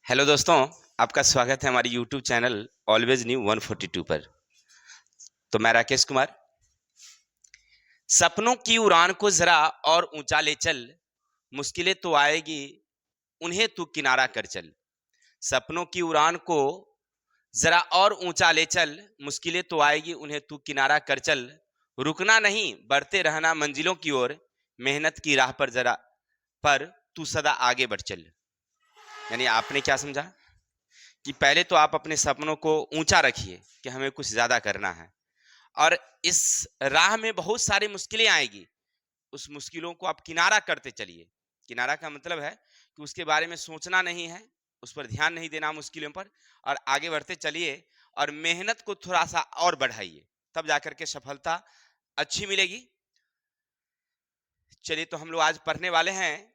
Hello दोस्तों, आपका स्वागत है हमारी यूट्यूब चैनल ऑलवेज न्यू 142 पर। तो मैं राकेश कुमार। सपनों की उड़ान को जरा और ऊंचा ले चल, मुश्किलें तो आएगी, उन्हें तू किनारा कर चल। सपनों की उड़ान को जरा और ऊंचा ले चल, मुश्किलें तो आएगी, उन्हें तू किनारा कर चल। रुकना नहीं, बढ़ते रहना मंजिलों की ओर, मेहनत की राह पर जरा पर तू सदा आगे बढ़ चल। यानी आपने क्या समझा कि पहले तो आप अपने सपनों को ऊंचा रखिए कि हमें कुछ ज्यादा करना है, और इस राह में बहुत सारी मुश्किलें आएगी। उस मुश्किलों को आप किनारा करते चलिए। किनारा का मतलब है कि उसके बारे में सोचना नहीं है, उस पर ध्यान नहीं देना मुश्किलों पर, और आगे बढ़ते चलिए और मेहनत को थोड़ा सा और बढ़ाइए, तब जाकर के सफलता अच्छी मिलेगी। चलिए, तो हम लोग आज पढ़ने वाले हैं,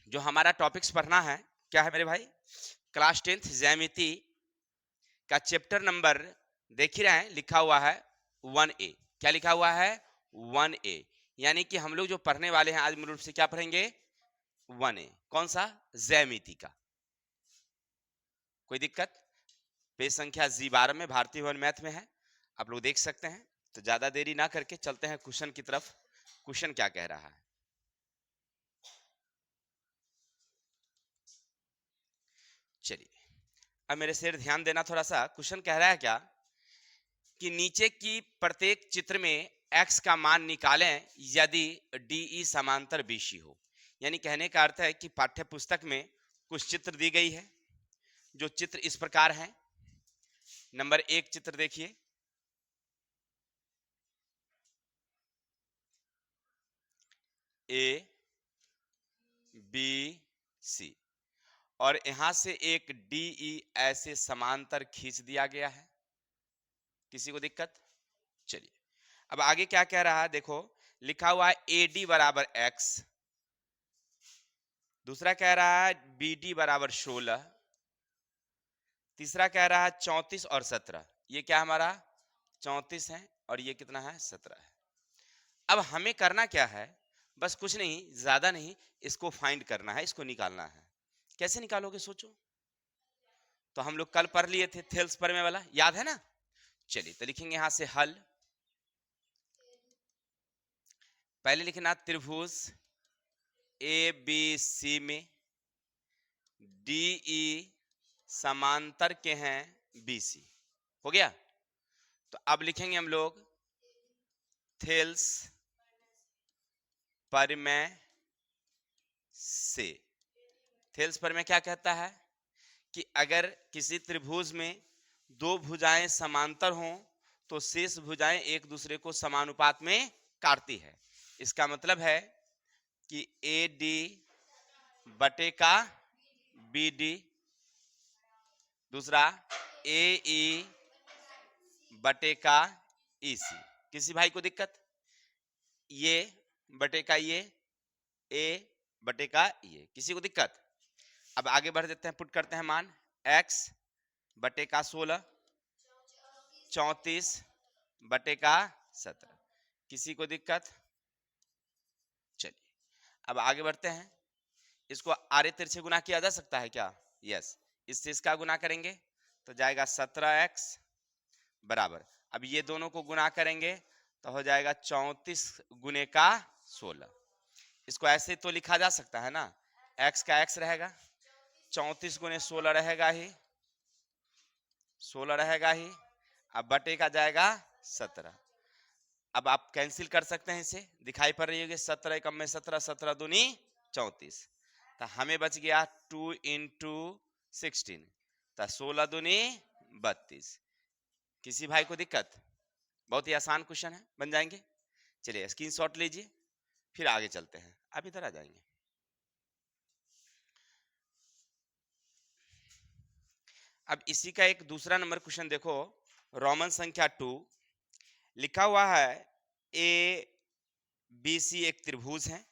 जो हमारा टॉपिक्स पढ़ना है क्या है मेरे भाई? क्लास 10th ज्यामिति का चैप्टर नंबर देख ही रहे हैं, लिखा हुआ है 1A। क्या लिखा हुआ है? 1A। यानी कि हम लोग जो पढ़ने वाले हैं आज मूल रूप से क्या पढ़ेंगे? 1A। कौन सा? ज्यामिति का। कोई दिक्कत? पेज संख्या G12 में भारतीय भवन मैथ में है, आप लोग देख सकते हैं। तो ज्यादा देरी ना करके चलते हैं क्वेश्चन की तरफ। क्वेश्चन क्या कह रहा है? चलिए, अब मेरे शेर ध्यान देना थोड़ा सा। क्वेश्चन कह रहा है क्या कि नीचे की प्रत्येक चित्र में x का मान निकालें यदि DE समांतर BC हो। यानी कहने का अर्थ है कि पाठ्य पुस्तक में कुछ चित्र दी गई है, जो चित्र इस प्रकार हैं। नंबर 1 चित्र देखिए, ABC, और यहां से एक DE ऐसे समांतर खींच दिया गया है। किसी को दिक्कत? चलिए, अब आगे क्या कह रहा है देखो। लिखा हुआ है AD बराबर x, दूसरा कह रहा है BD बराबर 16, तीसरा कह रहा है 34 और 17। ये क्या हमारा 34 है और ये कितना है? 17 है। अब हमें करना क्या है? बस कुछ नहीं, ज्यादा नहीं, इसको फाइंड करना है, इसको निकालना है। कैसे निकालोगे सोचो। तो हम लोग कल पढ़ लिए थे थेल्स प्रमेय वाला, याद है ना? चलिए, तो लिखेंगे यहां से हल। पहले लिखना त्रिभुज ABC में DE समांतर के हैं BC। हो गया? तो अब लिखेंगे हम लोग थेल्स प्रमेय से। थेल्स प्रमेय क्या कहता है कि अगर किसी त्रिभुज में दो भुजाएं समांतर हों तो शेष भुजाएं एक दूसरे को समानुपात में काटती है। इसका मतलब है कि AD बटे का BD, दूसरा AE बटे का EC। किसी भाई को दिक्कत? ये बटे का ये, A बटे का ये, किसी को दिक्कत? अब आगे बढ़ देते हैं, पुट करते हैं मान। x बटे का 16, 34 बटे का 17। किसी को दिक्कत? चलिए, अब आगे बढ़ते हैं। इसको आरे तिरछे गुना किया जा सकता है क्या? यस। इससे इसका गुना करेंगे तो जाएगा 17x बराबर, अब ये दोनों को गुना करेंगे तो हो जाएगा 34 गुने का 16। इसको ऐसे तो लिखा जा सकता है ना, x का x रहेगा, 34 गुने 16 रहेगा ही, 16 रहेगा ही, अब बटे का जाएगा 17। अब आप कैंसिल कर सकते हैं, इसे दिखाई पड़ रही होगी 17 कम में 17, 17 दूनी 34, तो हमें बच गया 2 इंटू 16, तो 16 दूनी 32। किसी भाई को दिक्कत? बहुत ही आसान क्वेश्चन है, बन जाएंगे। चलिए, स्क्रीनशॉट लीजिए, फिर आगे चलते हैं। आप इधर आ जाएंगे। अब इसी का एक दूसरा नंबर क्वेश्चन देखो, रोमन संख्या 2। लिखा हुआ है ABC एक त्रिभुज है,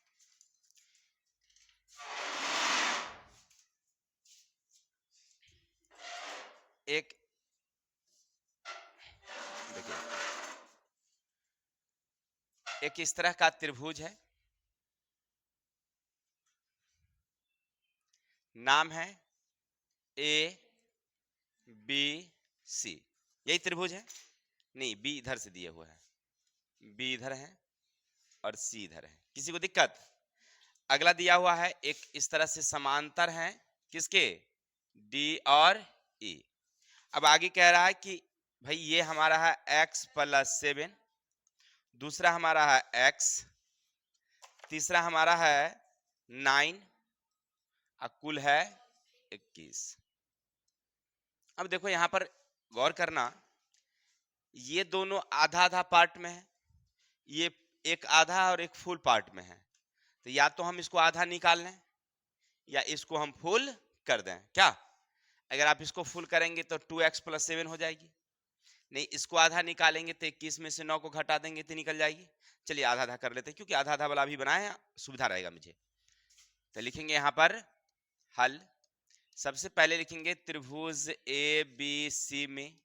एक देखिए, एक इस तरह का त्रिभुज है, नाम है ए बी सी, यही त्रिभुज है। नहीं, बी इधर से दिया हुआ है, बी इधर है और सी इधर है, किसी को दिक्कत? अगला दिया हुआ है एक इस तरह से समांतर है, किसके? डी और ई। अब आगे कह रहा है कि भाई ये हमारा है x+7, दूसरा हमारा है x, तीसरा हमारा है 9 और कुल है 21। अब देखो यहां पर गौर करना, ये दोनों आधा आधा पार्ट में है, ये एक आधा और एक फुल पार्ट में है, तो या तो हम इसको आधा निकाल लें या इसको हम फुल कर दें। क्या? अगर आप इसको फुल करेंगे तो 2x+7 हो जाएगी, नहीं इसको आधा निकालेंगे तो 21 में से 9 को घटा देंगे तो निकल जाएगी। चलिए आधा आधा कर लेते हैं, क्योंकि आधा आधा वाला भी बनाए हैं, सुविधा रहेगा मुझे। तो लिखेंगे यहां पर हल। सबसे पहले लिखेंगे त्रिभुज ए बी सी में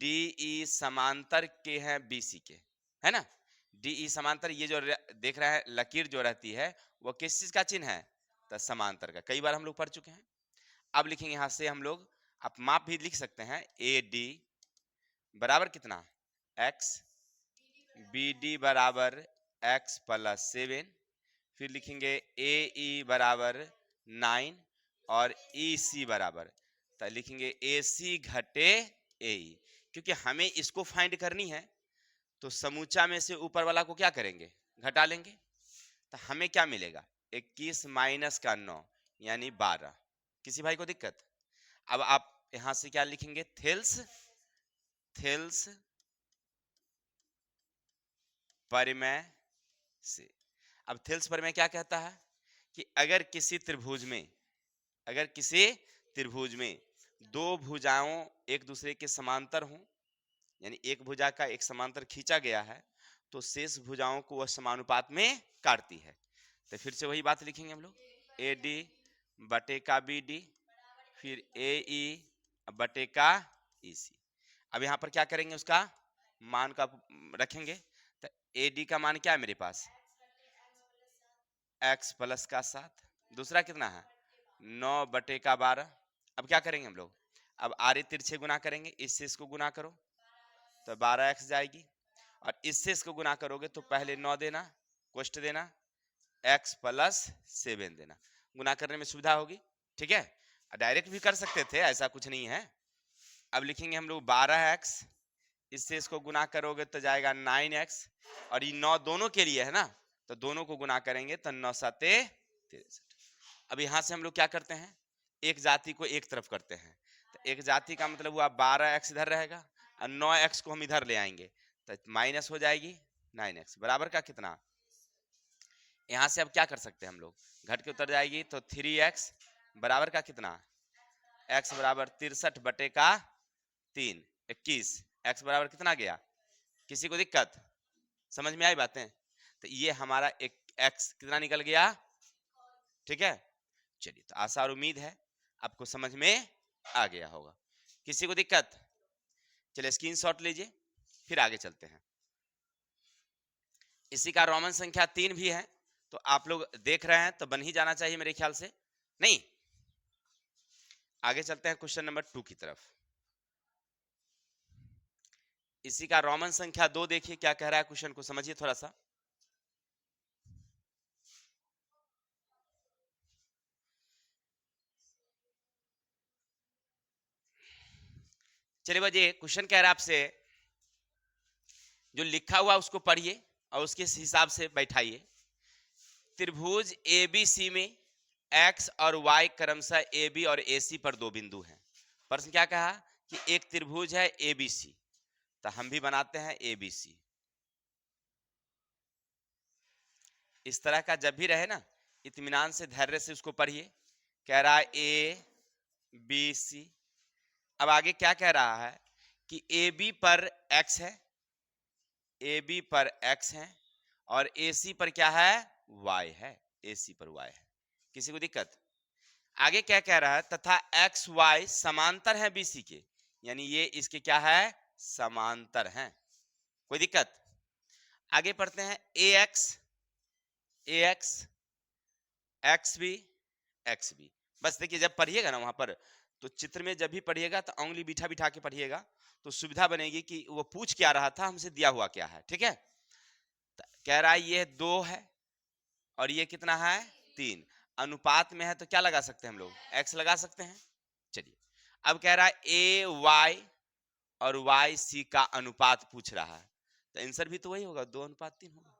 डी ई समांतर के हैं बीसी के, है ना? डी ई समांतर, ये जो देख रहा है लकीर जो रहती है वो किस चीज का चिन्ह है? तो समांतर का, कई बार हम लोग पढ़ चुके हैं। अब लिखेंगे यहां से हम लोग, आप माप भी लिख सकते हैं, ए डी बराबर कितना? x, बी डी बराबर x+7, फिर लिखेंगे ए ई बराबर 9 और ई सी बराबर, तो लिखेंगे ए सी घटे ए ई, क्योंकि हमें इसको फाइंड करनी है तो समूचा में से ऊपर वाला को क्या करेंगे? घटा लेंगे। तो हमें क्या मिलेगा? 21 माइनस का 9 यानी 12। किसी भाई को दिक्कत? अब आप यहां से क्या लिखेंगे? थेल्स, थेल्स परिमेय से। अब थेल्स परिमेय क्या कहता है कि अगर किसी त्रिभुज में, अगर किसी त्रिभुज में दो भुजाओं एक दूसरे के समांतर हों, यानी एक भुजा का एक समांतर खींचा गया है, तो शेष भुजाओं को वह समानुपात में काटती है। तो फिर से वही बात लिखेंगे हम लोग, ए डी बटे का बी डी, फिर ए ई बटे का ई सी। अब यहाँ पर क्या करेंगे? उसका मान का रखेंगे। तो ए डी का मान क्या है मेरे पास? x+7, दूसरा कितना है? 9/12। अब क्या करेंगे हम लोग? अब आरे तिरछे गुना करेंगे, इससे इसको गुना करो तो 12x जाएगी, और इससे इसको गुना करोगे तो पहले 9 देना, कोष्ट देना, x+7 देना, गुना करने में सुविधा होगी। ठीक है, डायरेक्ट भी कर सकते थे, ऐसा कुछ नहीं है। अब लिखेंगे हम लोग 12x, इससे इसको गुना करोगे तो जाएगा 9x, और ये 9 दोनों के लिए है ना, तो दोनों को गुना करेंगे तो 9 7 63। अब यहां से हम लोग क्या करते हैं? एक जाति को एक तरफ करते हैं, तो एक जाति का मतलब हुआ 12x इधर रहेगा और 9x को हम इधर ले आएंगे, तो माइनस हो जाएगी 9x बराबर का कितना? यहां से अब क्या कर सकते हैं हम लोग? घट के उतर जाएगी तो 3x बराबर का कितना? x बराबर 63/3, 21। x बराबर कितना गया? किसी को दिक्कत? समझ में आई बातें? तो ये हमारा एक x कितना निकल गया। ठीक है, चलिए, तो आशा और उम्मीद है आपको समझ में आ गया होगा। किसी को दिक्कत? चलिए स्क्रीनशॉट लीजिए, फिर आगे चलते हैं। इसी का रोमन संख्या 3 भी है, तो आप लोग देख रहे हैं तो बन ही जाना चाहिए मेरे ख्याल से। नहीं, आगे चलते हैं क्वेश्चन नंबर 2 की तरफ। इसी का रोमन संख्या 2 देखिए क्या कह रहा है, क्वेश्चन को समझिए थोड़ा सा। चलिए बजे, क्वेश्चन कह रहा है आपसे, जो लिखा हुआ उसको पढ़िए और उसके हिसाब से बैठाइए। त्रिभुज एबीसी में x और y क्रमशः AB और AC पर दो बिंदु हैं। प्रश्न क्या कहा कि एक त्रिभुज है ABC, तो हम भी बनाते हैं ABC। इस तरह का जब भी रहे ना, इत्मीनान से धैर्य से उसको पढ़िए। कह रहा है ABC। अब आगे क्या कह रहा है कि AB पर x है, AB पर x है, और AC पर क्या है? y है, AC पर y है। किसी को दिक्कत? आगे क्या कह रहा है? तथा एक्स वाई समांतर है बीसी के, यानी ये इसके क्या है? समांतर हैं। कोई दिक्कत? आगे पढ़ते हैं ax, ax, xb, xb बस देखिए जब पढ़िएगा ना वहां पर, तो चित्र में जब भी पढ़िएगा तो उंगली बिठा बिठा के पढ़िएगा, तो सुविधा बनेगी कि वो पूछ क्या रहा था, हमसे दिया हुआ क्या है। ठीक है, कह रहा है ये 2 है और ये कितना है 3, अनुपात में है तो क्या लगा सकते हैं हम लोग, x लगा सकते हैं। चलिए अब कह रहा है ए वाई और वाई सी का अनुपात पूछ रहा है, तो आंसर भी तो वही होगा, 2:3 होगा,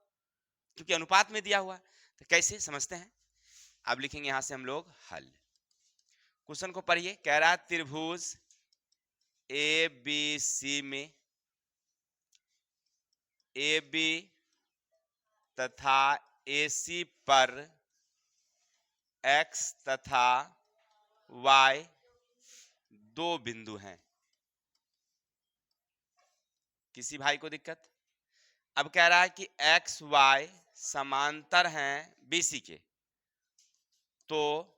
क्योंकि अनुपात में दिया हुआ है। तो कैसे समझते हैं, अब लिखेंगे यहां से हम लोग हल। क्वेश्चन को पढ़िए, कह रहा है त्रिभुज ए बी सी में ए बी तथा ए सी पर x तथा y 2 बिंदु हैं। किसी भाई को दिक्कत? अब कह रहा है कि x y समांतर हैं BC के, तो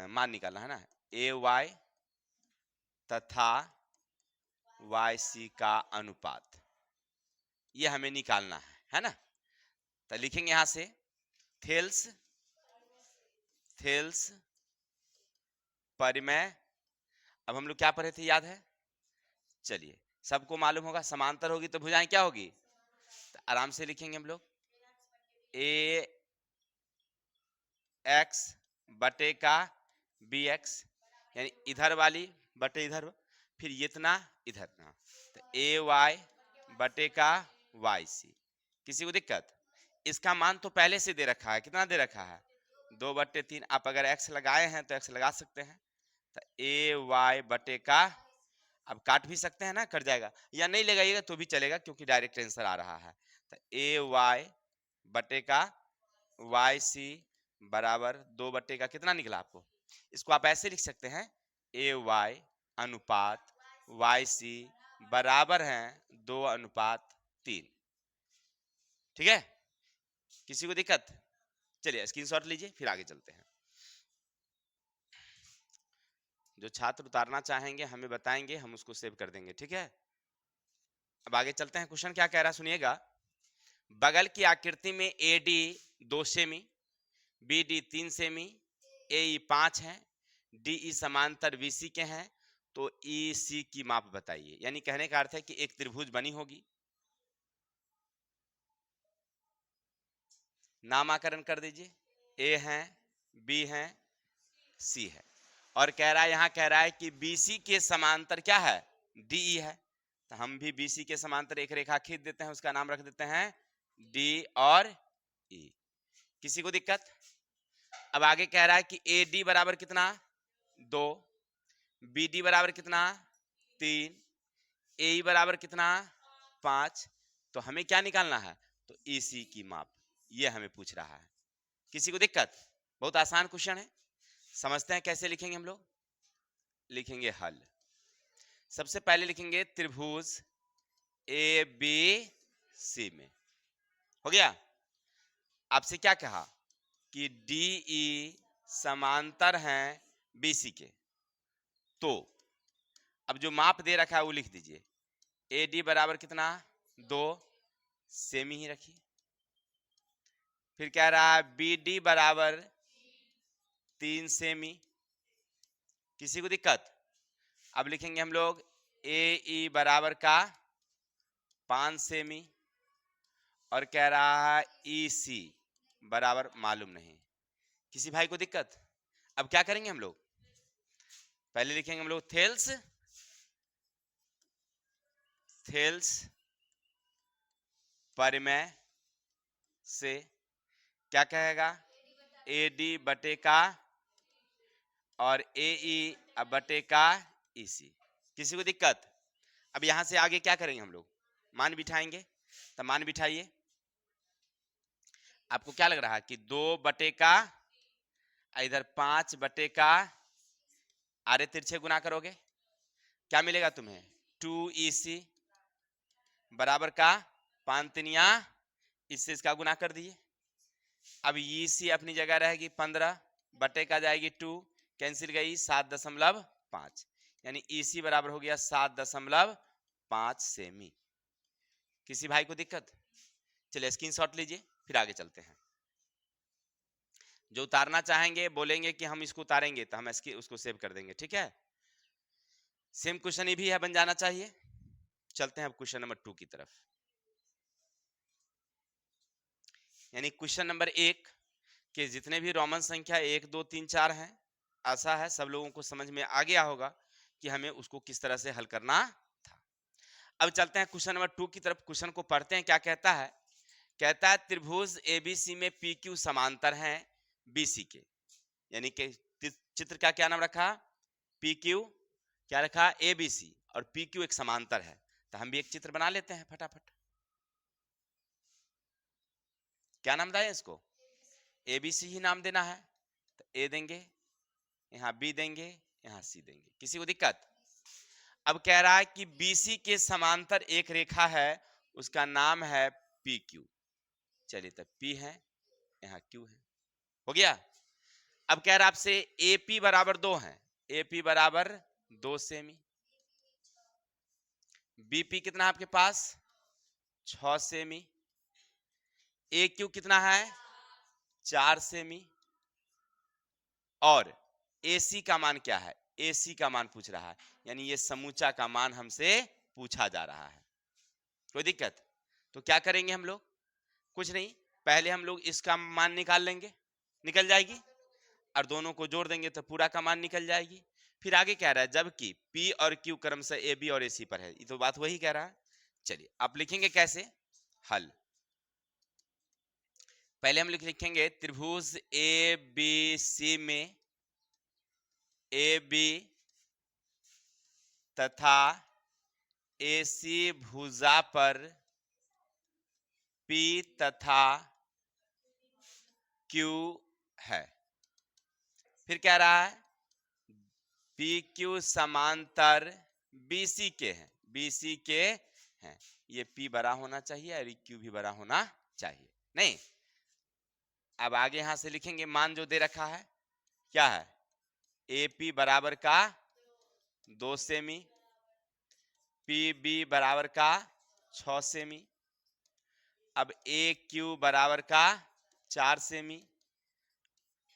मान निकालना है ना, ए वाई तथा वाई सी का अनुपात, ये हमें निकालना है ना। तो लिखेंगे यहां से थेल्स परिमेय। अब हम लोग क्या पढ़े थे याद है? चलिए सबको मालूम होगा, समांतर होगी तो भुजाएं क्या होगी, तो आराम से लिखेंगे हम लोग ए एक्स बटे का बी एक्स, यानी इधर वाली बटे इधर, फिर इतना इधर ना, तो ए वाई बटे का वाई सी। किसी को दिक्कत? इसका मान तो पहले से दे रखा है, कितना दे रखा है 2/3। आप अगर x लगाए हैं तो x लगा सकते हैं, तो ए वाई बटे का, अब काट भी सकते हैं ना, कट जाएगा, या नहीं लगाइएगा तो भी चलेगा क्योंकि डायरेक्ट आंसर आ रहा है। तो ए वाई बटे का वाई सी बराबर 2 का कितना निकला आपको, इसको आप ऐसे लिख सकते हैं ए वाई अनुपात वाई सी बराबर है 2:3। ठीक है, किसी को दिक्कत? चलिए स्क्रीनशॉट लीजिए, फिर आगे चलते हैं। जो छात्र उतारना चाहेंगे हमें बताएंगे, हम उसको सेव कर देंगे। ठीक है, अब आगे चलते हैं। क्वेश्चन क्या कह रहा है सुनिएगा, बगल की आकृति में ए डी 2 सेमी, बी डी 3 सेमी, ए ई 5 है, डी ई समांतर बीसी के हैं, तो ई सी की माप बताइए। यानी कहने का अर्थ है कि एक त्रिभुज बनी होगी, नामाकरण कर दीजिए, ए है, बी है, सी है, और कह रहा है, यहां कह रहा है कि बीसी के समांतर क्या है, डीई है। तो हम भी बीसी के समांतर एक रेखा खींच देते हैं, उसका नाम रख देते हैं डी और ई। किसी को दिक्कत? अब आगे कह रहा है कि ए डी बराबर कितना 2, बी डी बराबर कितना 3, ए ई बराबर कितना 5, तो हमें क्या निकालना है, तो ई सी की माप, ये हमें पूछ रहा है। किसी को दिक्कत? बहुत आसान क्वेश्चन है, समझते हैं कैसे लिखेंगे हम लोग। लिखेंगे हल, सबसे पहले लिखेंगे त्रिभुज ए बी सी में, हो गया। आपसे क्या कहा कि डी ई समांतर हैं बीसी के, तो अब जो माप दे रखा है वो लिख दीजिए, ए डी बराबर कितना 2 सेमी ही रखिए, फिर कह रहा है बी डी बराबर 3 सेमी। किसी को दिक्कत? अब लिखेंगे हम लोग ए ई बराबर का 5 सेमी, और कह रहा है ई सी बराबर मालूम नहीं। किसी भाई को दिक्कत? अब क्या करेंगे हम लोग, पहले लिखेंगे हम लोग थेल्स परिमेय से क्या कहेगा, ए डी बटे का और ए ई बटे का ई सी। किसी को दिक्कत? अब यहां से आगे क्या करेंगे हम लोग, मान बिठाएंगे, तो मान बिठाइए। आपको क्या लग रहा है कि 2 बटे का, इधर 5 बटे का, आरे तिरछे गुना करोगे क्या मिलेगा तुम्हें 2EC बराबर का 5×3, इससे इसका गुना कर दिए। अब EC अपनी जगह रहेगी 15 बटे का जाएगी 2, कैंसिल गई 7.5, यानी EC बराबर हो गया 7.5 सेमी। किसी भाई को दिक्कत? चलिए स्क्रीनशॉट लीजिए, फिर आगे चलते हैं। जो उतारना चाहेंगे बोलेंगे कि हम इसको उतारेंगे तो हम इसकी उसको सेव कर देंगे, ठीक है। सेम क्वेश्चन ये भी है, बन जाना चाहिए। चलते हैं अब क्वेश्चन नंबर 2 की तरफ। यानी क्वेश्चन नंबर 1 के जितने भी रोमन संख्या 1 2 3 4 हैं, ऐसा है सब लोगों को समझ में आ गया होगा कि हमें उसको किस तरह से हल करना था। अब चलते हैं क्वेश्चन नंबर 2 की तरफ। क्वेश्चन को पढ़ते हैं, क्या कहता है। कहता है त्रिभुज एबीसी में पी क्यू समांतर हैं बीसी के। यानी कि चित्र का क्या नाम रखा, पी क्यू, क्या रखा, एबीसी, और पी क्यू एक समांतर है। तो हम भी एक चित्र बना लेते हैं फटाफट। क्या नाम दिया इसको, एबीसी ही नाम देना है। तो ए देंगे, यहाँ बी देंगे, यहाँ सी देंगे, किसी को दिक्कत। अब कह रहा है कि बीसी के समांतर एक रेखा है, उसका नाम है पी क्यू। चलिए तब पी है, यहाँ क्यू है, हो गया। अब कह रहा है आपसे एपी बराबर 2 है, एपी बराबर 2 सेमी, बीपी कितना है आपके पास 6 सेमी, ए क्यू कितना है 4 सेमी, और AC का मान क्या है, AC का मान पूछ रहा है। यानी ये समूचा का मान हमसे पूछा जा रहा है। कोई दिक्कत। तो क्या करेंगे हम लोग, कुछ नहीं, पहले हम लोग इसका मान निकाल लेंगे, निकल जाएगी, और दोनों को जोड़ देंगे तो पूरा का मान निकल जाएगी। फिर आगे कह रहा है जबकि P और Q क्रमशः AB और AC पर है, ये तो बात वही कह रहा है। चलिए आप लिखेंगे कैसे, हल। पहले हम लिखेंगे त्रिभुज ABC में AB तथा AC भुजा पर P तथा Q है। फिर कह रहा है PQ समांतर BC के हैं, BC के हैं। ये P बड़ा होना चाहिए और Q भी बड़ा होना चाहिए, नहीं। अब आगे यहां से लिखेंगे मान जो दे रखा है, क्या है, AP बराबर का 2 सेमी, PB बराबर का 6 सेमी, अब AQ बराबर का 4 सेमी,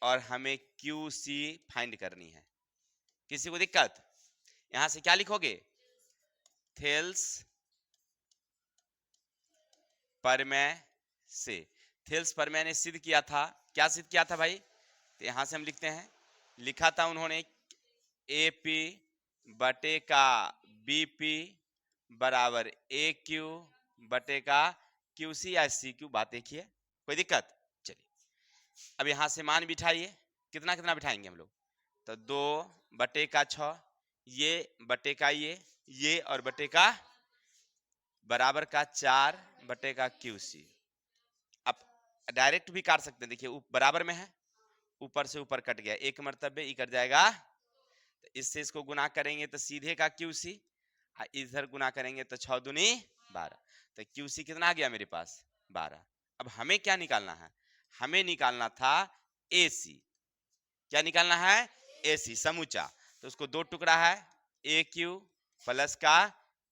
और हमें QC फाइंड करनी है। किसी को दिक्कत, यहां से क्या लिखोगे, थेल्स परमेय से। थेल्स परमेय ने सिद्ध किया था, क्या सिद्ध किया था भाई, तो यहां से हम लिखते हैं, लिखा था उन्होंने AP बटे का BP बराबर AQ बटे का QC या CQ, बात देखिए, कोई दिक्कत। चलिए अब यहां से मान बिठाइए, कितना कितना बिठाएंगे हम लोग, तो 2 बटे का 6, ये बटे का ये और बटे का बराबर का 4 बटे का QC। अब डायरेक्ट भी काट सकते हैं, देखिए बराबर में है, ऊपर से ऊपर कट गया, एक मर्तबे ये कट जाएगा, तो इससे इसको गुना करेंगे तो सीधे का QC, इधर गुना करेंगे तो 6 दूनी 12, तो QC कितना आ गया मेरे पास 12। अब हमें क्या निकालना है, हमें निकालना था AC। क्या निकालना है, AC समूचा। तो उसको 2 टुकड़ा है, AQ प्लस का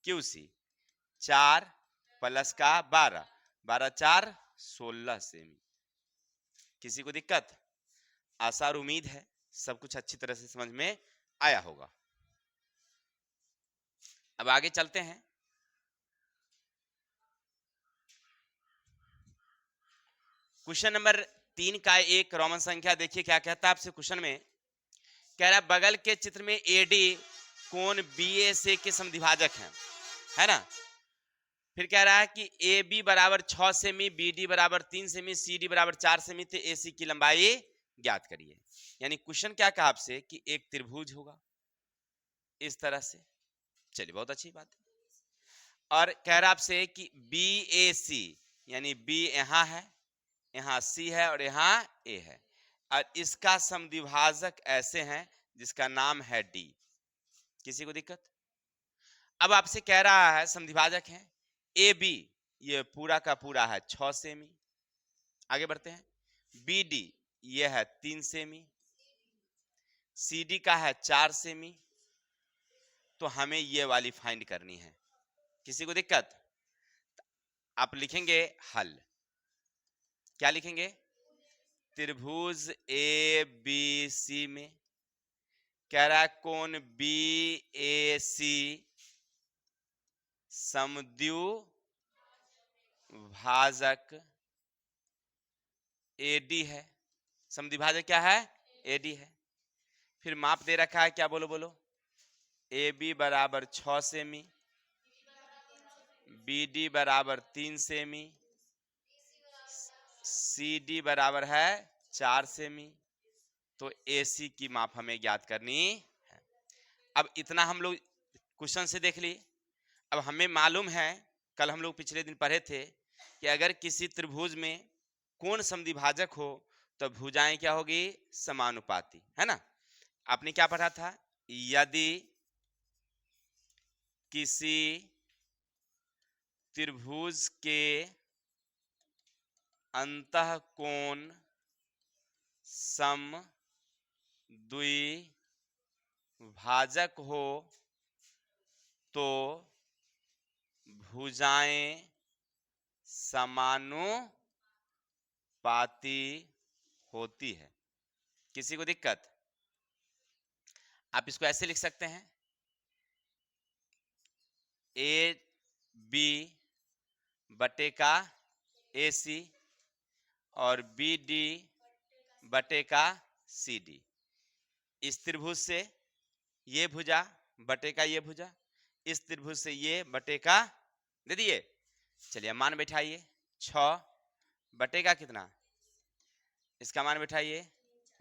QC, 4 प्लस का 12, 12 4 16 सेमी। किसी को दिक्कत, आशा और उम्मीद है सब कुछ अच्छी तरह से समझ में आया होगा। अब आगे चलते हैं। क्वेश्चन नंबर 3 का एक रोमन संख्या देखिए क्या कहता है आपसे क्वेश्चन में। कह रहा है बगल के चित्र में AD कोण BAC के समद्विभाजक है ना। फिर कह रहा है कि AB बराबर 6 सेमी, BD बराबर 3 सेमी, CD बराबर 4 सेमी, तो AC की लंबाई ज्ञात करिए। यानी क्वेश्चन क्या कहा आपसे कि एक त्रिभुज होगा इस तरह से। चलिए बहुत अच्छी बात है। और कह रहा आपसे कि BAC, यानी B यहां है, यहाँ C है और यहाँ A है, और इसका समद्विभाजक ऐसे हैं जिसका नाम है D। किसी को दिक्कत। अब आपसे कह रहा है समद्विभाजक है AB, ये पूरा का पूरा है 6 सेमी। आगे बढ़ते हैं, BD ये है 3 सेमी, CD का है 4 सेमी। तो हमें ये वाली फाइंड करनी है। किसी को दिक्कत, आप लिखेंगे हल। क्या लिखेंगे, त्रिभुज ए बी सी में कह रहा है कोण बी ए सी समद्विभाजक एडी है। समद्विभाजक क्या है? एडी है। फिर माप दे रखा है क्या? बोलो बोलो। ए बी बराबर 6 सेमी, बी डी बराबर 3 सेमी, सी डी बराबर है 4 सेमी। तो ए सी की माप हमें ज्ञात करनी है। अब इतना हम लोग क्वेश्चन से देख लिए। अब हमें मालूम है, कल हम लोग पिछले दिन पढ़े थे कि अगर किसी त्रिभुज में कोण समद्विभाजक हो तो भुजाएं क्या होगी? समानुपाती, है ना। आपने क्या पढ़ा था? यदि किसी त्रिभुज के अंतःकोण समद्विभाजक हो तो भुजाएं समानुपाती होती है। किसी को दिक्कत? आप इसको ऐसे लिख सकते हैं, ए बी बटे का ए सी और बी डी बटे का सी डी। इस त्रिभुज से ये भुजा बटे का ये भुजा, इस त्रिभुज से ये बटे का दे दिए। चलिए मान बैठाइए, 6 बटे का कितना? इसका मान बैठाइए,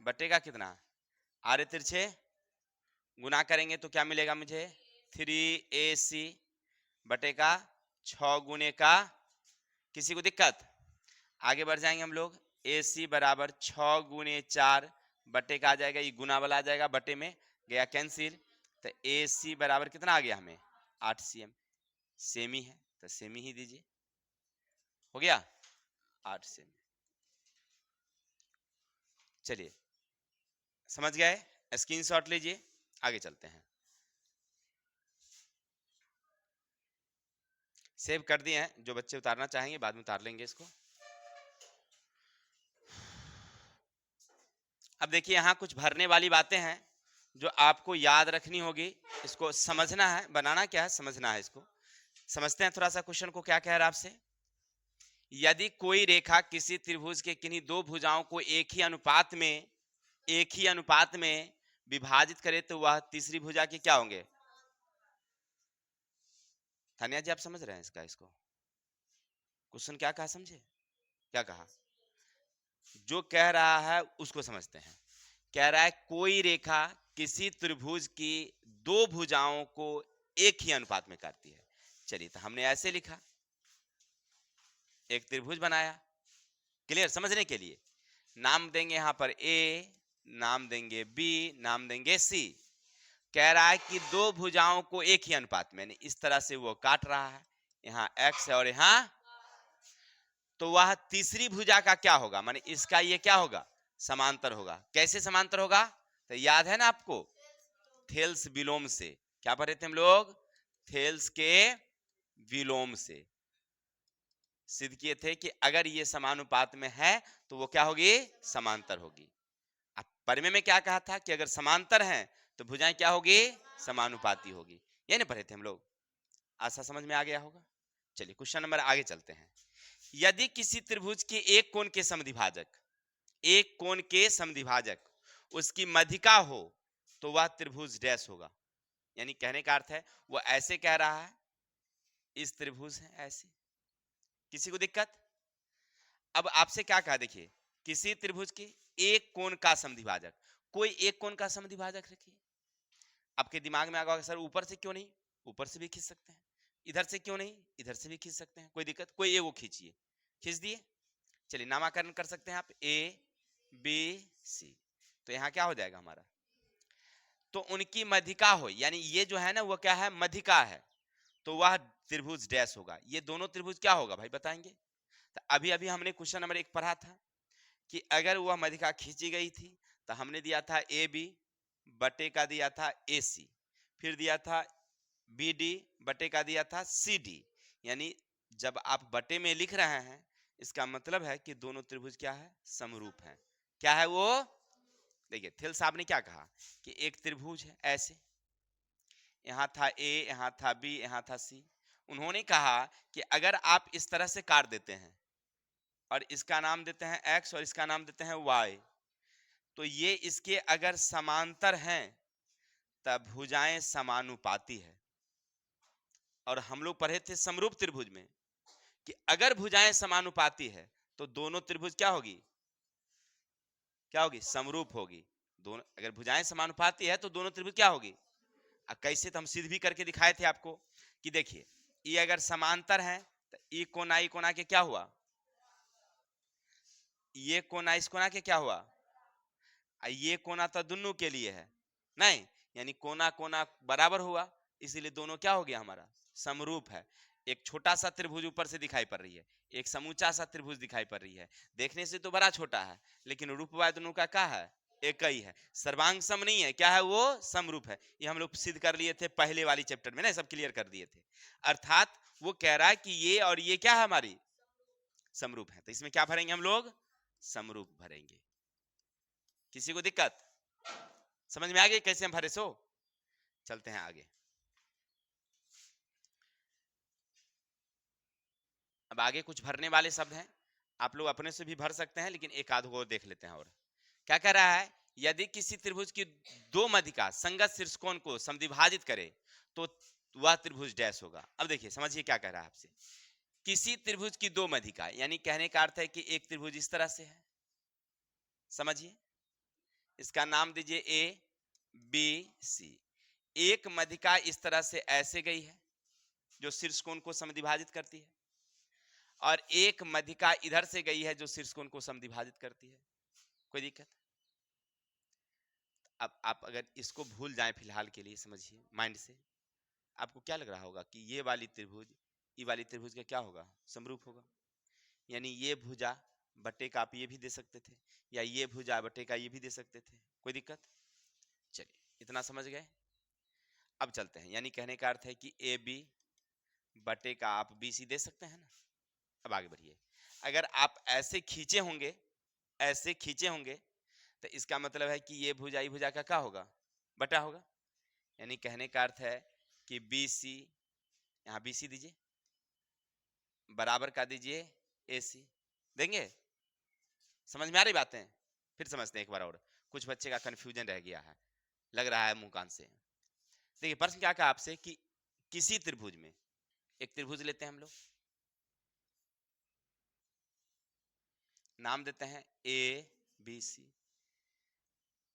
बटे का कितना? आरे तिरछे गुना करेंगे तो क्या मिलेगा मुझे? 3AC बटे का 6 गुने का। किसी को दिक्कत? आगे बढ़ जाएंगे हम लोग। AC बराबर 6 गुने 4 बटे का आ जाएगा, ये गुना वाला आ जाएगा, बटे में गया कैंसिल। तो AC बराबर कितना आ गया हमें? 8 cm। सेमी है तो सेमी ही दीजिए, हो गया 8 सेमी। चलिए समझ गए? स्क्रीनशॉट लीजिए, आगे चलते हैं। सेव कर दिए हैं, जो बच्चे उतारना चाहेंगे बाद में उतार लेंगे इसको। अब देखिए यहाँ कुछ भरने वाली बातें हैं जो आपको याद रखनी होगी। इसको समझना है, बनाना क्या है समझना है। इसको समझते हैं थोड़ा सा। क्वेश्चन को क्या कह रहा है आपसे? यदि कोई रेखा किसी त्रिभुज के किन्हीं दो भुजाओं को एक ही अनुपात में विभाजित करे तो वह तीसरी भुजा के क्या होंगे? थानिया जी आप समझ रहे हैं इसको क्वेश्चन क्या कहा? समझे क्या कहा? जो कह रहा है उसको समझते हैं। कह रहा है कोई रेखा किसी त्रिभुज की दो भुजाओं को एक ही अनुपात में काटती है। चलिए तो हमने ऐसे लिखा, एक त्रिभुज बनाया। क्लियर? समझने के लिए नाम देंगे यहां पर ए, नाम देंगे बी, नाम देंगे सी। कह रहा है कि दो भुजाओं को एक ही अनुपात में, इस तरह से वो काट रहा है। यहाँ x है और यहाँ, तो वह तीसरी भुजा का क्या होगा? माने इसका ये क्या होगा? समांतर होगा। कैसे समांतर होगा? तो याद है ना आपको, थेल्स विलोम से। क्या पढ़े थे हम लोग? थेल्स के विलोम से सिद्ध किए थे कि अगर ये समानुपात में है तो वो क्या होगी? समांतर होगी। अब परिमेय में क्या कहा था कि अगर समांतर हैं तो भुजाएं क्या होगी? समानुपाती होगी। ये नहीं पढ़े थे हम लोग? आशा समझ में आ गया होगा। चलिए क्वेश्चन नंबर आगे चलते हैं। यदि किसी त्रिभुज के एक कोण के समद्विभाजक उसकी मध्यिका हो तो वह त्रिभुज डैश होगा। यानी कहने का अर्थ है वो ऐसे कह रहा है, इस त्रिभुज है ऐसे। किसी को दिक्कत? अब आपसे क्या कहा? देखिए किसी त्रिभुज के एक कोण का समद्विभाजक, कोई एक कोण का समद्विभाजक रखिए। आपके दिमाग में आगा सर ऊपर से क्यों नहीं? ऊपर से भी खींच सकते हैं। इधर से क्यों नहीं? इधर से भी खींच सकते हैं। कोई दिक्कत? कोई एक वो खींचिए, खींच दिए। चलिए नामाकरण कर सकते हैं आप, ए बी सी। तो यहाँ क्या हो जाएगा हमारा? तो उनकी मध्यिका हो, यानी ये जो है ना वो क्या है? मध्यिका है, तो वह त्रिभुज डैश होगा। ये दोनों त्रिभुज क्या होगा भाई बताएंगे? तो अभी अभी हमने क्वेश्चन नंबर 1 पढ़ा था कि अगर वह मध्यिका खींची गई थी तो हमने दिया था ए बी बटे का दिया था ए सी, फिर दिया था बी डी बटे का दिया था सी डी। यानी जब आप बटे में लिख रहे हैं इसका मतलब है कि दोनों त्रिभुज क्या है? समरूप हैं। क्या है वो? देखिए थिल साहब ने क्या कहा कि एक त्रिभुज है ऐसे, यहां था ए, यहां था बी, यहां था सी। उन्होंने कहा कि अगर आप इस तरह से काट देते हैं और इसका नाम देते हैं एक्स और इसका नाम देते हैं वाई, तो ये इसके अगर समांतर हैं तब भुजाएं समानुपाती है। और हम लोग पढ़े थे समरूप त्रिभुज में कि अगर भुजाएं समानुपाती है तो दोनों त्रिभुज क्या होगी? क्या होगी? समरूप होगी। दोनों अगर भुजाएं समानुपाती है तो दोनों त्रिभुज क्या होगी? कैसे? तो हम सिद्ध भी करके दिखाए थे आपको कि देखिए ये अगर समांतर है तो ई कोना के क्या हुआ? ये कोना इस कोना के क्या हुआ? ये कोना तो दोनों के लिए है नहीं, यानी कोना कोना बराबर हुआ, इसीलिए दोनों क्या हो गया हमारा? समरूप है। एक छोटा सा त्रिभुज ऊपर से दिखाई पड़ रही है, एक समूचा सा त्रिभुज दिखाई पड़ रही है, देखने से तो बड़ा छोटा है लेकिन रूपवाय दोनों का क्या है? एक ही है। सर्वांग सम नहीं है, क्या है वो? समरूप है। ये हम लोग सिद्ध कर लिए थे पहले वाली चैप्टर में ना, सब क्लियर कर दिए थे। अर्थात वो कह रहा है कि ये और ये क्या है हमारी? समरूप है। तो इसमें क्या भरेंगे हम लोग? समरूप भरेंगे। किसी को दिक्कत समझ में आ गई कैसे हम भरे? सो चलते हैं आगे। अब आगे कुछ भरने वाले शब्द हैं, आप लोग अपने से भी भर सकते हैं लेकिन एक आध को देख लेते हैं। और क्या कह रहा है? यदि किसी त्रिभुज की दो मध्यिका संगत शीर्षकोण को समद्विभाजित करे तो वह त्रिभुज डैश होगा। अब देखिए समझिए क्या कह रहा है आपसे। किसी त्रिभुज की दो मध्यिका, यानी कहने का अर्थ है कि एक त्रिभुज इस तरह से है, समझिए, इसका नाम दीजिए ए बी सी। एक मध्यिका इस तरह से ऐसे गई है जो शीर्षकोण को समद्विभाजित करती है, और एक मध्यिका इधर से गई है जो शीर्षकोण को समद्विभाजित करती है। कोई दिक्कत? अब आप अगर इसको भूल जाएं फिलहाल के लिए, समझिए माइंड से, आपको क्या लग रहा होगा कि ये वाली त्रिभुज ये वाली त्रिभुज का क्या होगा? समरूप होगा। यानी ये भुजा बटे का आप ये भी दे सकते थे, या ये भुजा बटे का ये भी दे सकते थे। कोई दिक्कत? चलिए इतना समझ गए। अब चलते हैं, यानी कहने का अर्थ है कि ए बी बटे का आप बी सी दे सकते हैं ना। अब आगे बढ़िए। अगर आप ऐसे खींचे होंगे तो इसका मतलब है कि ये भुजा का क्या होगा? बटा होगा। यानी कहने का अर्थ है कि बी सी, यहाँ बी सी दीजिए, बराबर का दीजिए ए सी। देंगे? समझ में आ रही बातें? फिर समझते हैं एक बार और, कुछ बच्चे का कंफ्यूजन रह गया है, लग रहा है मुंह कान से। देखिए प्रश्न क्या कहा आपसे कि किसी त्रिभुज में, एक त्रिभुज लेते हैं हम लोग, नाम देते हैं ए बी सी।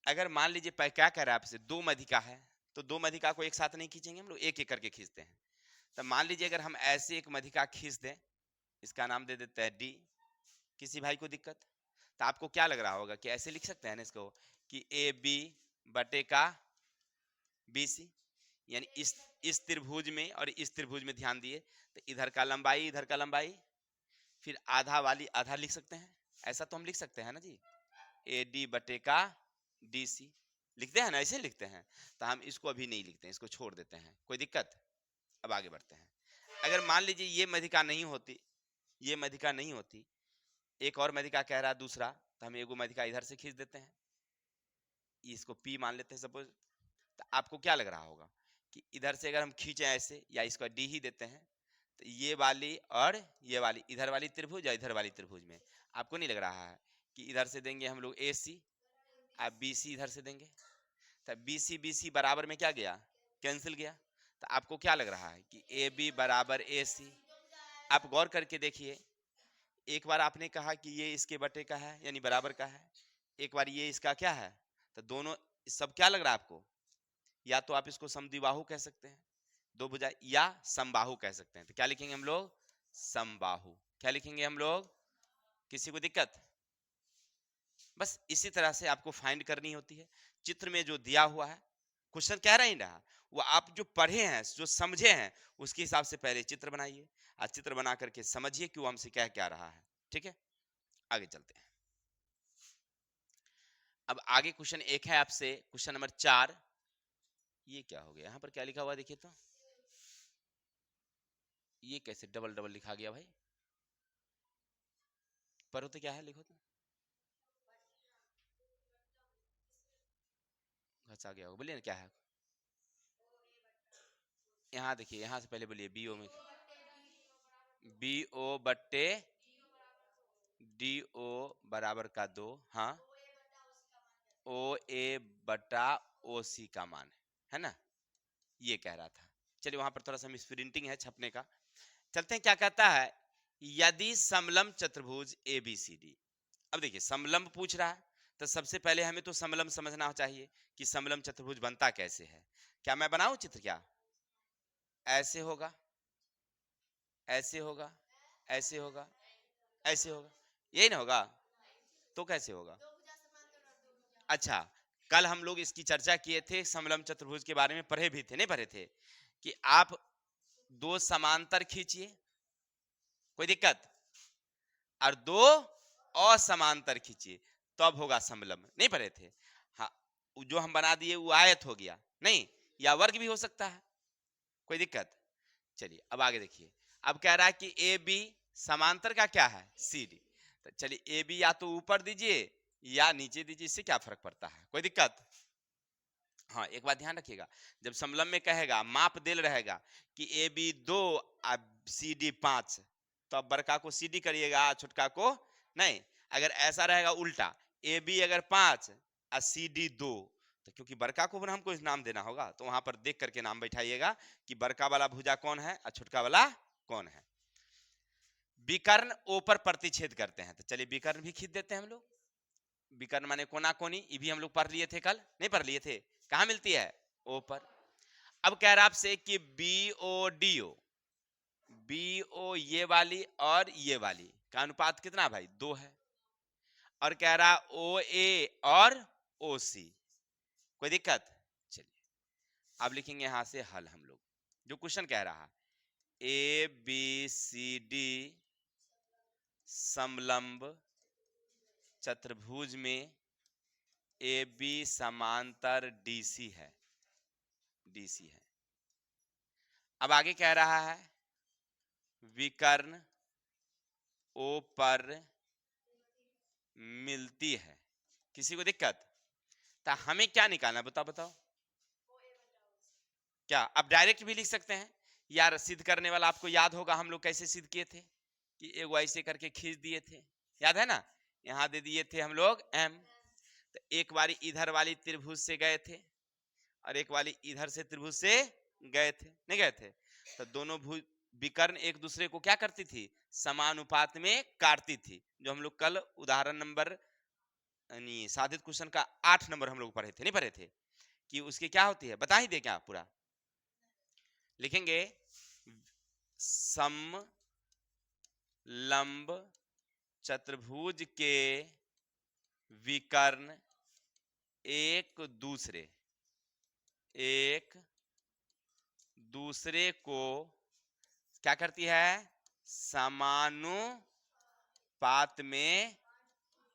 अगर मान लीजिए क्या कह रहा है आपसे, दो मध्यिका है, तो दो मध्यिका को एक साथ नहीं खींचेंगे हम लोग, एक एक करके खींचते हैं। तो मान लीजिए अगर हम ऐसे एक मध्यिका खींच दें, इसका नाम दे देते हैं डी। किसी भाई को दिक्कत? तो आपको क्या लग रहा होगा कि ऐसे लिख सकते हैं ना इसको कि ए बी बटे का बी सी। यानी इस त्रिभुज में और इस त्रिभुज में ध्यान दिए तो इधर का लंबाई इधर का लंबाई, फिर आधा वाली आधा लिख सकते हैं। ऐसा तो हम लिख सकते हैं ना जी, ए डी बटे का डी सी लिखते हैं ना, ऐसे लिखते हैं। तो हम इसको अभी नहीं लिखते हैं, इसको छोड़ देते हैं। कोई दिक्कत? अब आगे बढ़ते हैं। अगर मान लीजिए ये मध्यिका नहीं होती, ये मध्यिका नहीं होती, एक और मध्यिका कह रहा है दूसरा, तो हम एगो मध्यिका इधर से खींच देते हैं, इसको P मान लेते हैं सपोज। तो आपको क्या लग रहा होगा कि इधर से अगर हम खींचे ऐसे, या इसको D ही देते हैं, तो ये वाली और ये वाली, इधर वाली त्रिभुज या इधर वाली त्रिभुज में आपको नहीं लग रहा है कि इधर से देंगे हम लोग AC, आप BC इधर से देंगे, तो BC बराबर में क्या गया? कैंसिल गया। तो आपको क्या लग रहा है कि AB बराबर AC। आप गौर करके देखिए, एक बार आपने कहा कि ये इसके बटे का है यानी बराबर का है, एक बार ये इसका क्या है, तो दोनों सब क्या लग रहा है आपको? या तो आप इसको समद्विबाहु कह सकते हैं, दो भुजा, या समबाहु कह सकते हैं। तो क्या लिखेंगे हम लोग? समबाहु। क्या लिखेंगे हम लोग? किसी को दिक्कत? बस इसी तरह से आपको फाइंड करनी होती है। चित्र में जो दिया हुआ है, क्वेश्चन कह रहा ही रहा, वो आप जो पढ़े हैं जो समझे हैं उसके हिसाब से पहले चित्र बनाइए, और चित्र बना करके समझिए कि वो हमसे क्या क्या रहा है। ठीक है, आगे चलते हैं। अब आगे क्वेश्चन एक है आपसे, क्वेश्चन नंबर 4। ये क्या हो गया? यहाँ पर क्या लिखा हुआ देखिए तो, ये कैसे डबल डबल लिखा गया भाई? पढ़ो तो क्या है, लिखो तो। फंसा गया होगा, बोलिए ना क्या है। यहाँ देखिए, यहाँ से पहले बोलिए बी ओ में, बी ओ बट्टे डी ओ बराबर का 2, हाँ, ओ ए बटा ओ सी का मान है ना, ये कह रहा था। चलिए वहां पर थोड़ा सा मिसप्रिंटिंग है छपने का। चलते हैं, क्या कहता है, यदि समलंब चतुर्भुज ए बी सी डी। अब देखिए समलंब पूछ रहा है, तो सबसे पहले हमें तो समलंब समझना चाहिए कि समलंब चतुर्भुज बनता कैसे है। क्या मैं बनाऊं चित्र, क्या ऐसे होगा, ऐसे होगा, ऐसे होगा, ऐसे होगा, यही ना होगा, तो कैसे होगा। अच्छा, कल हम लोग इसकी चर्चा किए थे, समलंब चतुर्भुज के बारे में पढ़े भी थे, नहीं पढ़े थे, कि आप दो समांतर खींचिए, कोई दिक्कत, और दो असमांतर खींचिए, तब होगा समलंब, नहीं पढ़े थे। हाँ, जो हम बना दिए वो आयत हो गया, नहीं, या वर्ग भी हो सकता है, कोई दिक्कत। चलिए अब आगे देखिए, अब कह रहा है कि ए बी समांतर का क्या है, सी डी। तो चलिए ए बी या तो ऊपर दीजिए या नीचे दीजिए, इससे क्या फर्क पड़ता है, कोई दिक्कत। हाँ, एक बात ध्यान रखिएगा, जब समलंब में कहेगा, माप दिल रहेगा कि ए बी 2 और सी डी 5, तो अब बड़का को सी डी करिएगा, छोटका को नहीं। अगर ऐसा रहेगा उल्टा, ए बी अगर 5 और सी डी 2, तो क्योंकि बड़का को भी हमको इस नाम देना होगा, तो वहां पर देख करके नाम बैठाइएगा कि बड़का वाला भुजा कौन है और छोटका वाला कौन है। विकर्ण ओ पर प्रतिच्छेद करते हैं, तो चलिए विकर्ण भी खींच देते हैं हम लोग। विकर्ण माने कोना कोनी, ये भी हम लोग पढ़ लिए थे कल, नहीं पढ़ लिए थे, कहाँ मिलती है, ओ पर। अब कह रहा आपसे कि B O D O, B O ये वाली और ये वाली का अनुपात कितना भाई, 2 है। और कह रहा ओ ए और ओ सी, कोई दिक्कत। चलिए अब लिखेंगे यहां से हल हम लोग, जो क्वेश्चन कह रहा है, ए बी सी डी समलंब चतुर्भुज में ए बी समांतर डीसी है, डीसी है। अब आगे कह रहा है विकर्ण ओ पर मिलती है, किसी को दिक्कत। तो हमें क्या निकालना, बताओ बताओ, क्या अब डायरेक्ट भी लिख सकते हैं, यार सिद्ध करने वाला आपको याद होगा हम लोग कैसे सिद्ध किए थे, कि एक ऐसे करके खींच दिए थे, याद है ना, यहां दे दिए थे हम लोग एम, तो एक बारी इधर वाली त्रिभुज से गए थे और एक वाली इधर से त्रिभुज से गए थे, नहीं गए थे, तो दोनों विकर्ण एक दूसरे को क्या करती थी, समानुपात में काटती थी, जो हम लोग कल उदाहरण नंबर यानी साधित क्वेश्चन का 8 नंबर हम लोग पढ़े थे, नहीं पढ़े थे, कि उसकी क्या होती है, बता ही दे क्या पूरा, लिखेंगे समलंब चतुर्भुज के विकर्ण एक दूसरे को क्या करती है, समानुपात में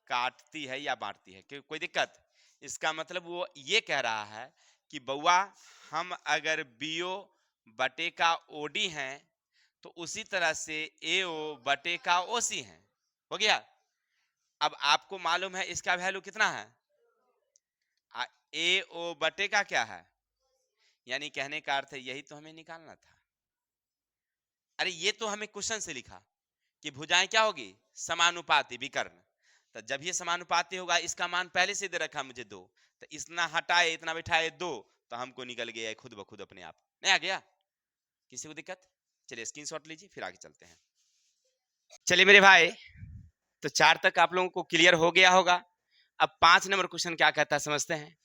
काटती है या बांटती है, कोई दिक्कत। इसका मतलब वो ये कह रहा है कि बउआ हम अगर बीओ बटे का ओडी हैं, तो उसी तरह से एओ बटे का ओसी है, हो गया। अब आपको मालूम है इसका वैल्यू कितना है, ए ओ बटे का क्या है, यानी कहने का अर्थ है यही तो हमें निकालना था। अरे ये तो हमें क्वेश्चन से लिखा कि भुजाएं क्या होगी, समानुपाती विकर्ण, तो जब ये समानुपाती होगा, इसका मान पहले से दे रखा मुझे 2, तो इतना हटाए इतना बैठाए 2, तो हमको निकल गया खुद ब खुद अपने आप, नहीं आ गया, किसी को दिक्कत। चलिए स्क्रीनशॉट लीजिए, फिर आगे चलते हैं। चलिए मेरे भाई, तो 4 तक आप लोगों को क्लियर हो गया होगा। अब 5 नंबर क्वेश्चन क्या कहता है समझते हैं।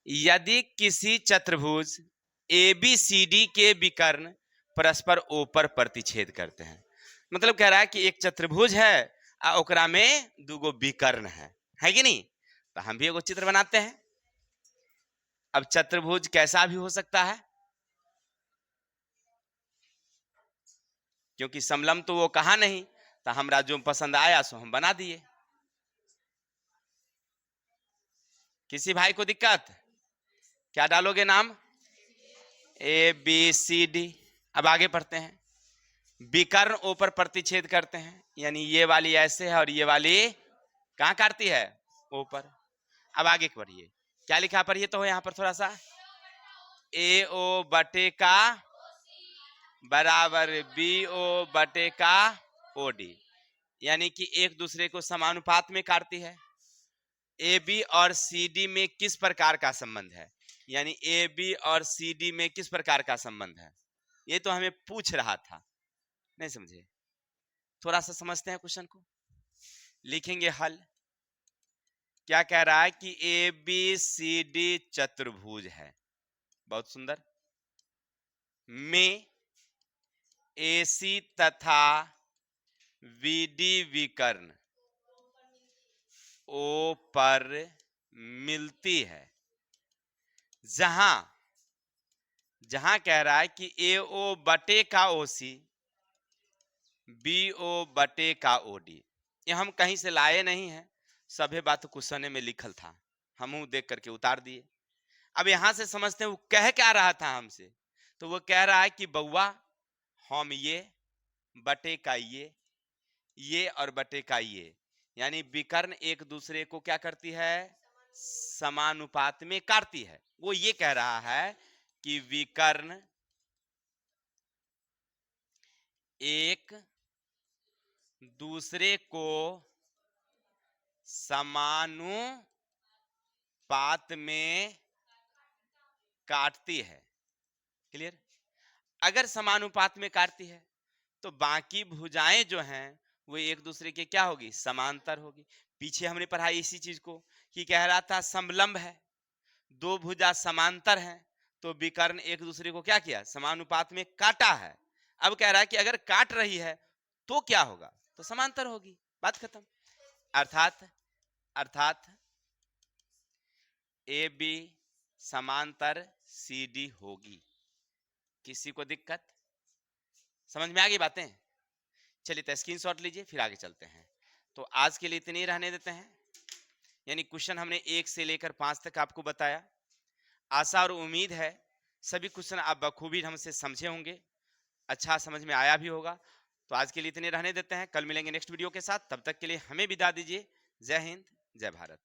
यदि किसी चतुर्भुज ABCD के विकर्ण परस्पर ओ पर प्रतिच्छेद करते हैं, मतलब कह रहा है कि एक चतुर्भुज है और ओकरा में दूगो विकर्ण है कि नहीं, तो हम भी एगो चित्र बनाते हैं। अब चतुर्भुज कैसा भी हो सकता है, क्योंकि समलंब तो वो कहा नहीं, तो हमरा जो पसंद आया सो हम बना दिए, किसी भाई को दिक्कत, क्या डालोगे नाम, ABCD। अब आगे पढ़ते हैं, विकर्ण ओ पर प्रतिच्छेद करते हैं, यानी ये वाली ऐसे है और ये वाली कहाँ काटती है, ओ पर। अब आगे बढ़िए, क्या लिखा पढ़िए तो यहाँ पर थोड़ा सा, ए ओ बटे का बराबर बी ओ बटे का ओ डी, यानी कि एक दूसरे को समानुपात में काटती है। ए बी और सी डी में किस प्रकार का संबंध है, यानी ए बी और सी डी में किस प्रकार का संबंध है, ये तो हमें पूछ रहा था, नहीं समझे? थोड़ा सा समझते हैं क्वेश्चन को, लिखेंगे हल। क्या कह रहा है कि ए बी सी डी चतुर्भुज है, बहुत सुंदर, में एसी तथा बीडी विकर्ण ओ पर मिलती है, जहां जहां कह रहा है कि ए ओ बटे का ओ सी, बी ओ बटे का ओ डी, ये हम कहीं से लाए नहीं हैं, सभी बात क्वेश्चन में लिखल था, हम देख करके उतार दिए। अब यहां से समझते हैं वो कह क्या रहा था हमसे, तो वो कह रहा है कि बउआ हम ये बटे का ये और बटे का ये, यानी विकर्ण एक दूसरे को क्या करती है, समानुपात में काटती है। वो ये कह रहा है कि विकर्ण एक दूसरे को समानुपात में काटती है। क्लियर? अगर समानुपात में काटती है तो बाकी भुजाएं जो हैं वो एक दूसरे के क्या होगी, समांतर होगी। पीछे हमने पढ़ा इसी चीज को कि कह रहा था समलंब है, दो भुजा समांतर हैं, तो विकर्ण एक दूसरे को क्या किया, समानुपात में काटा है। अब कह रहा है कि अगर काट रही है तो क्या होगा, तो समांतर होगी, बात खत्म। अर्थात ए बी समांतर सी डी होगी। किसी को दिक्कत, समझ में आ गई बातें? चलिए तो स्क्रीनशॉट लीजिए, फिर आगे चलते हैं। तो आज के लिए इतने ही रहने देते हैं, यानी क्वेश्चन हमने 1 से लेकर 5 तक आपको बताया। आशा और उम्मीद है सभी क्वेश्चन आप बखूबी ढंग से समझे होंगे, अच्छा समझ में आया भी होगा। तो आज के लिए इतने रहने देते हैं, कल मिलेंगे नेक्स्ट वीडियो के साथ, तब तक के लिए हमें विदा दीजिए। जय हिंद, जय भारत।